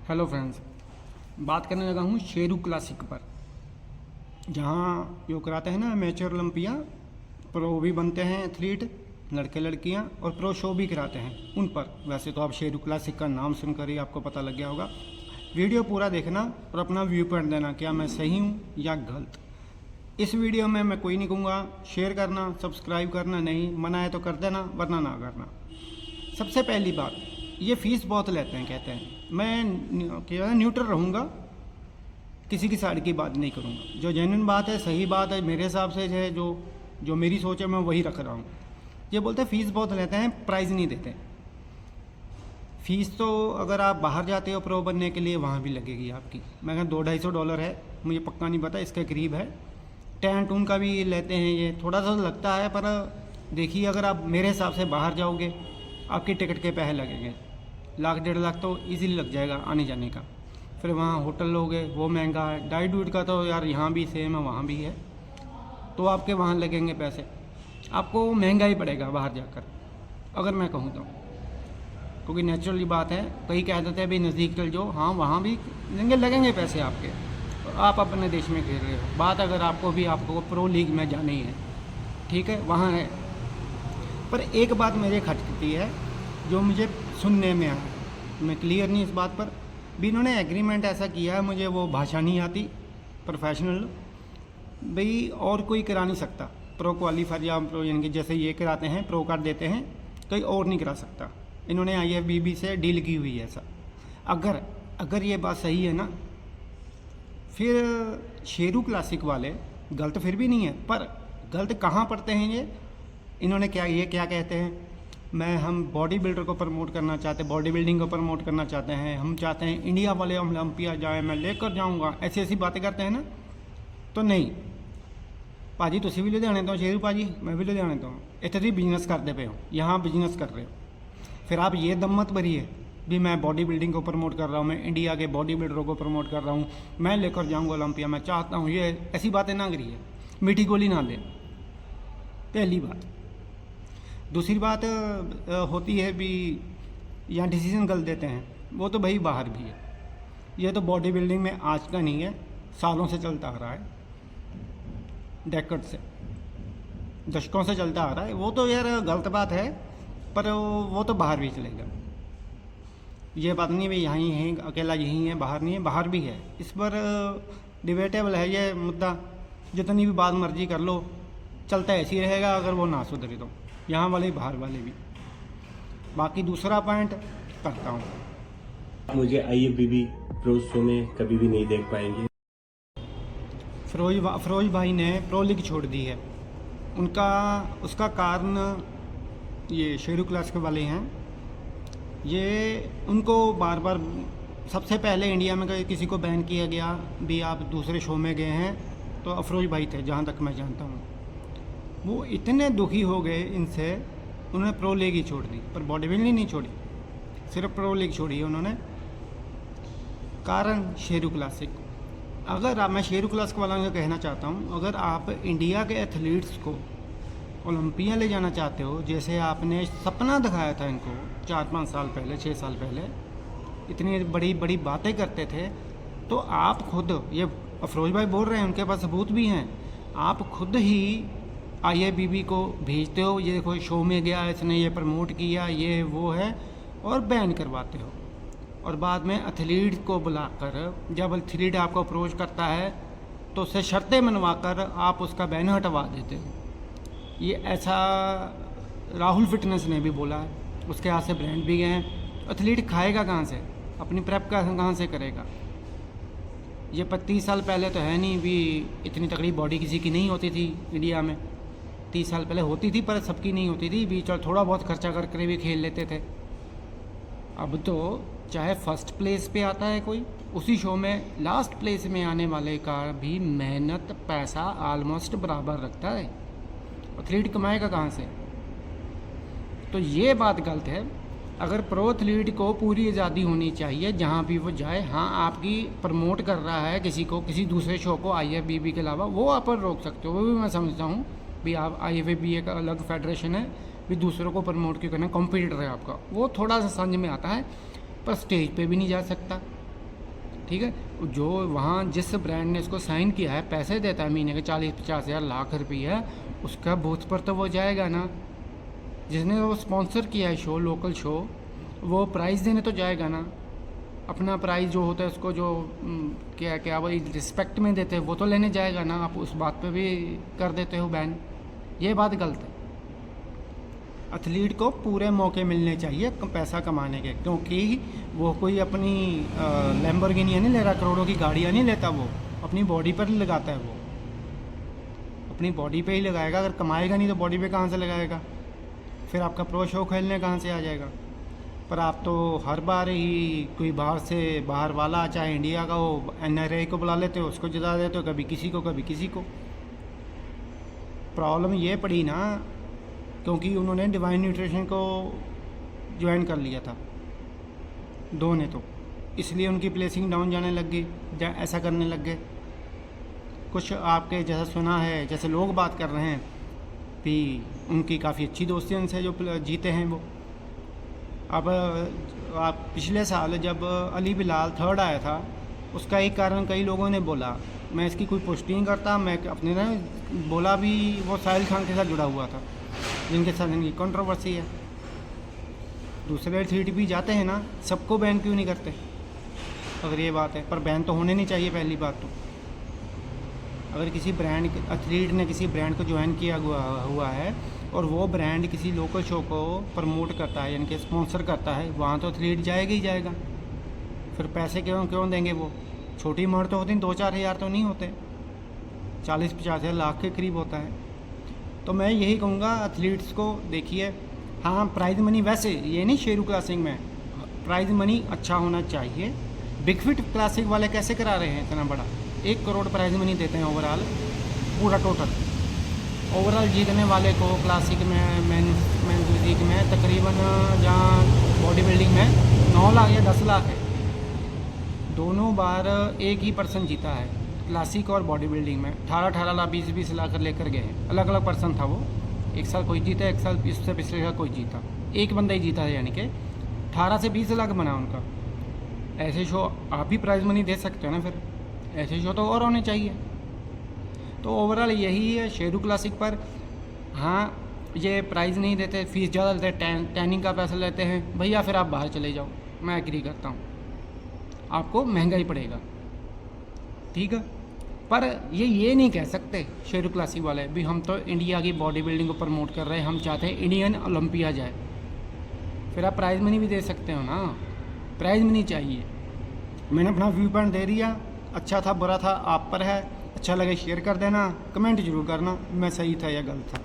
Hello friends, बात करने लगा हूँ शेरू क्लासिक पर, जहाँ जो कराते हैं ना मैच्योर ओलंपिया, प्रो भी बनते हैं एथलीट लड़के लड़कियाँ, और प्रो शो भी कराते हैं उन पर। वैसे तो आप शेरू क्लासिक का नाम सुनकर ही आपको पता लग गया होगा। वीडियो पूरा देखना और अपना व्यू पॉइंट देना, क्या मैं सही हूँ या गलत। इस वीडियो में मैं कोई नहीं कहूँगा शेयर करना, सब्सक्राइब करना नहीं, मना है तो कर देना वरना ना करना। सबसे पहली बात, ये फ़ीस बहुत लेते हैं कहते हैं। मैं क्या न्यूट्रल रहूँगा, किसी की साइड की बात नहीं करूँगा। जो जेन्युइन बात है, सही बात है, मेरे हिसाब से है, जो मेरी सोच है मैं वही रख रहा हूँ। ये बोलते हैं फ़ीस बहुत लेते हैं, प्राइज़ नहीं देते। फ़ीस तो अगर आप बाहर जाते हो प्रो बनने के लिए वहाँ भी लगेगी आपकी। मैं कहूँ $200-250 है, मुझे पक्का नहीं पता, इसके करीब है। टैन टून का भी लेते हैं, ये थोड़ा सा लगता है, पर देखिए अगर आप मेरे हिसाब से बाहर जाओगे आपकी टिकट के पैसे लगेंगे, 1-1.5 लाख तो इजीली लग जाएगा आने जाने का। फिर वहाँ होटल लोगे वो महंगा है, डाइट डूट का तो यार यहाँ भी सेम है वहाँ भी है, तो आपके वहाँ लगेंगे पैसे, आपको महंगा ही पड़ेगा बाहर जाकर अगर मैं कहूँ तो। क्योंकि नेचुरली बात है, कई कह देते हैं भाई नज़दीक चल जाओ, हाँ वहाँ भी लगेंगे पैसे आपके, और आप अपने देश में खेल रहे हो। बात अगर आपको प्रो लीग में जानी है, ठीक है, वहाँ है। पर एक बात मुझे खटकती है जो मुझे सुनने में आया, मैं क्लियर नहीं इस बात पर भी। इन्होंने एग्रीमेंट ऐसा किया है, मुझे वो भाषा नहीं आती प्रोफेशनल, भाई और कोई करा नहीं सकता प्रो क्वालिफायर या प्रो, यानी कि जैसे ये कराते हैं प्रो कार्ड देते हैं, कोई और नहीं करा सकता। इन्होंने IFBB से डील की हुई है ऐसा। अगर ये बात सही है ना, फिर शेरू क्लासिक वाले गलत फिर भी नहीं है, पर गलत कहाँ पड़ते हैं ये इन्होंने क्या कहते हैं, हम बॉडी बिल्डर को प्रमोट करना चाहते हैं, बॉडी बिल्डिंग को प्रमोट करना चाहते हैं, हम चाहते हैं इंडिया वाले ओलंपिया जाए, मैं लेकर जाऊंगा, ऐसी ऐसी बातें करते हैं ना। तो नहीं भाजी, तुम भी लुधियाने तो शेरू भाजी, मैं भी लुधियाने तो, इतने बिजनेस करते पे हो, यहाँ बिजनेस कर रहे हो। फिर आप ये दम मत भरिए भी मैं बॉडी बिल्डिंग को प्रमोट कर रहा हूँ, मैं इंडिया के बॉडी बिल्डरों को प्रमोट कर रहा हूँ, मैं लेकर जाऊँगा ओलंपिया, मैं चाहता हूँ, ये ऐसी बातें ना करिए, मीठी गोली ना ले, पहली बात। दूसरी बात होती है भी यहाँ डिसीजन गलत देते हैं, वो तो भाई बाहर भी है। ये तो बॉडी बिल्डिंग में आज का नहीं है, सालों से चलता आ रहा है, डेकेड से, दशकों से चलता आ रहा है। वो तो यार गलत बात है, पर वो तो बाहर भी चलेगा। ये बात नहीं भाई यहाँ ही है, अकेला यही है, बाहर नहीं है, बाहर भी है। इस पर डिबेटेबल है ये मुद्दा, जितनी भी बात मर्जी कर लो, चलता ऐसे ही रहेगा अगर वो ना सुधरे तो, यहाँ वाले बाहर वाले भी। बाकी दूसरा पॉइंट करता हूँ, मुझे IFBB प्रो शो में कभी भी नहीं देख पाएंगे। फिरोज भाई ने प्रो लीग छोड़ दी है, उसका कारण ये शेरू क्लास के वाले हैं। ये उनको बार बार, सबसे पहले इंडिया में किसी को बैन किया गया भी, आप दूसरे शो में गए हैं तो अफरोज भाई थे जहाँ तक मैं जानता हूँ। वो इतने दुखी हो गए इनसे, उन्होंने प्रो लीग ही छोड़ दी, पर बॉडी बिल्डिंग नहीं छोड़ी, सिर्फ प्रो लीग छोड़ी है उन्होंने। कारण शेरू क्लासिक। मैं शेरू क्लासिक वालों को कहना चाहता हूँ, अगर आप इंडिया के एथलीट्स को ओलंपिया ले जाना चाहते हो, जैसे आपने सपना दिखाया था इनको 4-5 साल पहले, 6 साल पहले, इतनी बड़ी बड़ी बातें करते थे, तो आप खुद, ये अफरोज भाई बोल रहे हैं, उनके पास सबूत भी हैं, आप खुद ही IFBB को भेजते हो, ये देखो शो में गया, इसने ये प्रमोट किया, ये वो है, और बैन करवाते हो। और बाद में एथलीट को बुलाकर, जब एथलीट आपको अप्रोच करता है तो उससे शर्तें मनवाकर आप उसका बैन हटवा देते हो। ये ऐसा राहुल फिटनेस ने भी बोला है, उसके हाथ से ब्रांड भी गए हैं। एथलीट खाएगा कहाँ से, अपनी प्रेप कहाँ से करेगा। ये 30 साल पहले तो है नहीं भी, इतनी तगड़ी बॉडी किसी की नहीं होती थी इंडिया में। 30 साल पहले होती थी, पर सबकी नहीं होती थी भी, चल थोड़ा बहुत खर्चा करके भी खेल लेते थे। अब तो चाहे फर्स्ट प्लेस पे आता है कोई, उसी शो में लास्ट प्लेस में आने वाले का भी मेहनत पैसा ऑलमोस्ट बराबर रखता है। एथलीट कमाएगा कहाँ से? तो ये बात गलत है। अगर प्रो एथलीट को पूरी आज़ादी होनी चाहिए जहाँ भी वो जाए। हाँ, आपकी प्रमोट कर रहा है किसी को, किसी दूसरे शो को IFBB के अलावा, वो आप रोक सकते हो, वो भी मैं समझता हूँ भी। आप IFBB एक अलग फेडरेशन है भी, दूसरों को प्रमोट क्यों करना, कॉम्पिटिटर है आपका, वो थोड़ा सा समझ में आता है। पर स्टेज पे भी नहीं जा सकता, ठीक है, जो वहाँ जिस ब्रांड ने इसको साइन किया है, पैसे देता है महीने के 40-50 हज़ार लाख रुपये, उसका बूथ पर तो वो जाएगा ना। जिसने वो स्पॉन्सर किया है शो, लोकल शो, वो प्राइज़ देने तो जाएगा ना। अपना प्राइज़ जो होता है उसको जो क्या क्या वो रिस्पेक्ट में देते हैं वो तो लेने जाएगा ना। आप उस बात पे भी कर देते हो बैन, ये बात गलत है। एथलीट को पूरे मौके मिलने चाहिए पैसा कमाने के, क्योंकि वो कोई अपनी लैम्बोर्गिनी नहीं ले रहा, करोड़ों की गाड़ियाँ नहीं लेता, वो अपनी बॉडी पर ही लगाता है। वो अपनी बॉडी पे ही लगाएगा। अगर कमाएगा नहीं तो बॉडी पे कहाँ से लगाएगा? फिर आपका प्रो शो खेलने कहाँ से आ जाएगा? पर आप तो हर बार ही कोई बाहर वाला, चाहे इंडिया का हो, NRI को बुला लेते हो, उसको जिता देते हो, कभी किसी को कभी किसी को। प्रॉब्लम ये पड़ी ना, क्योंकि उन्होंने डिवाइन न्यूट्रिशन को ज्वाइन कर लिया था, दो ने तो, इसलिए उनकी प्लेसिंग डाउन जाने लग गई, ऐसा करने लग गए। कुछ आपके जैसा सुना है, जैसे लोग बात कर रहे हैं कि उनकी काफ़ी अच्छी दोस्ती उनसे जो जीते हैं वो। अब आप पिछले साल जब अली बिलाल थर्ड आया था, उसका एक कारण कई लोगों ने बोला, मैं इसकी कोई पुष्टि नहीं करता, मैं अपने ना बोला भी, वो साहिल खान के साथ जुड़ा हुआ था, जिनके साथ इनकी कंट्रोवर्सी है। दूसरे एथलीट भी जाते हैं ना, सबको बैन क्यों नहीं करते अगर ये बात है? पर बैन तो होने नहीं चाहिए पहली बात तो। अगर किसी ब्रांड एथलीट ने किसी ब्रांड को ज्वाइन किया हुआ है और वो ब्रांड किसी लोकल शो को प्रमोट करता है, यानी कि स्पॉन्सर करता है, वहाँ तो एथलीट जाएगा ही जाएगा। फिर पैसे क्यों देंगे? वो छोटी उम्र तो होती, 2-4 हज़ार तो नहीं होते, 40-50 लाख के करीब होता है। तो मैं यही कहूँगा एथलीट्स को, देखिए हाँ प्राइज़ मनी, वैसे ये नहीं शेरू क्लासिक में प्राइज़ मनी अच्छा होना चाहिए। बिग फिट क्लासिक वाले कैसे करा रहे हैं इतना बड़ा? 1 करोड़ प्राइज़ मनी देते हैं ओवरऑल, पूरा टोटल ओवरऑल जीतने वाले को। क्लासिक में मेंस फिजिक में तकरीबन जहाँ बॉडी बिल्डिंग में 9 लाख या 10 लाख है। दोनों बार एक ही पर्सन जीता है, क्लासिक और बॉडी बिल्डिंग में 18 लाख 20 लाख लेकर गए हैं। अलग अलग पर्सन था वो, एक साल कोई जीता, एक साल इससे पिछले साल कोई जीता, एक बंदा ही जीता है, यानी कि 18 से 20 लाख बना उनका। ऐसे शो आप भी प्राइज़ मनी दे सकते हो ना, फिर ऐसे शो तो और होने चाहिए। तो ओवरऑल यही है शेरू क्लासिक पर। हाँ, ये प्राइज़ नहीं देते, फीस ज़्यादा लेते हैं, टैनिंग का पैसा लेते हैं भैया, फिर आप बाहर चले जाओ, मैं एग्री करता हूँ, आपको महंगा ही पड़ेगा, ठीक है। पर ये नहीं कह सकते शेरू क्लासिक वाले भी, हम तो इंडिया की बॉडी बिल्डिंग को प्रमोट कर रहे हैं, हम चाहते हैं इंडियन ओलंपिया जाए। फिर आप प्राइज़ मनी भी दे सकते हो ना, प्राइज़ मनी चाहिए। मैंने अपना व्यू पॉइंट दे दिया, अच्छा था बुरा था आप पर है, अच्छा लगे शेयर कर देना, कमेंट जरूर करना मैं सही था या गलत था।